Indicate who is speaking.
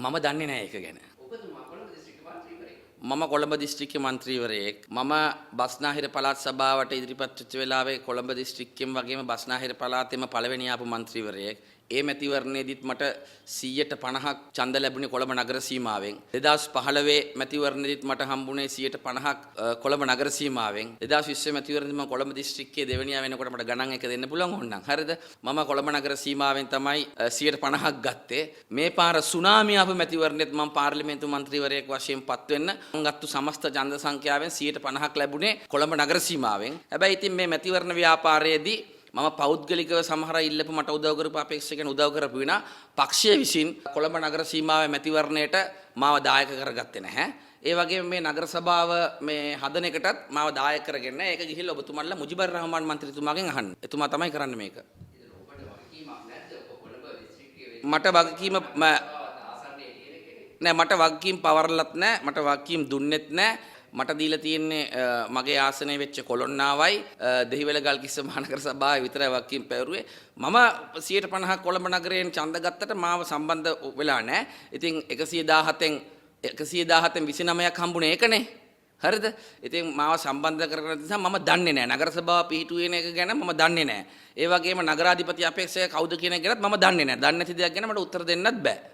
Speaker 1: මම දන්නේ නැහැ ඒක ගැන. මම කොළඹ දිස්ත්‍රික්ක මන්ත්‍රීවරයෙක්. මම බස්නාහිර පළාත් සභාවට ඉදිරිපත් වෙච්ච වෙලාවේ කොළඹ දිස්ත්‍රික්කෙම වගේම බස්නාහිර පළාතෙම පළවෙනි ආපු මන්ත්‍රීවරයෙක්. ඒ මැතිවරණයේදීත් මට 150ක් ඡන්ද ලැබුණේ කොළඹ නගර සීමාවෙන්. 2015 මැතිවරණයේදීත් මට හම්බුනේ 150ක් කොළඹ නගර සීමාවෙන්. 2020 මැතිවරණයේදී මම කොළඹ දිස්ත්‍රික්කයේ දෙවෙනියා වෙනකොට මට ගණන් එක දෙන්න පුළුවන් ඕනනම්. හරිද? මම කොළඹ නගර සීමාවෙන් තමයි 150ක් ගත්තේ. මේ පාර සුනාමි ආපු මැතිවරණයේත් මම පාර්ලිමේන්තු මන්ත්‍රීවරයෙක් වශයෙන් පත් වෙන්න මම ගත්තු සමස්ත ඡන්ද සංඛ්‍යාවෙන් 150ක් ලැබුණේ කොළඹ නගර සීමාවෙන්. හැබැයි ඉතින් මේ මැතිවරණ ව්‍යාපාරයේදී මම පෞද්ගලිකව සමහර ඉල්ලපු මට උදව් කරපු අපේක්ෂකයන් උදව් කරපු විනා පක්ෂයේ විසින් කොළඹ නගර සීමාවේ මැතිවරණයට මාව දායක කරගත්තේ නැහැ. ඒ වගේම මේ නගර සභාව මේ හදන එකටත් මාව දායක කරගෙන නැහැ. ඒක ගිහිල්ලා ඔබතුමාලා මුජිබර් රහමාන් මන්ත්‍රීතුමාගෙන් අහන්න. එතුමා තමයි කරන්නේ මේක. මට වගකීම නෑ මට වගකීම් පවරලත් නෑ මට වගකීම් දුන්නෙත් නෑ. මට දීලා තියෙන්නේ මගේ ආසනයේ වෙච්ච කොළොන්නාවයි දෙහිවැල ගල්කිස්ස මහනගර සභාවේ විතරයි වගකීම් පැවරුවේ. මම 150ක් කොළඹ නගරයෙන් ඡන්ද ගත්තට මාව සම්බන්ධ වෙලා නැහැ. ඉතින් 117න් 29ක් හම්බුනේ ඒකනේ. හරිද? ඉතින් මාව සම්බන්ධ කරගෙන නිසා මම දන්නේ නැහැ. නගර සභාව පිහිටුවේ එක ගැන මම දන්නේ නැහැ. ඒ වගේම නගරාධිපති අපේක්ෂක කවුද කියන එක ගැනත් මම දන්නේ නැහැ. දන්නේ නැති දෙයක් ගැන මට උත්තර දෙන්නත් බෑ.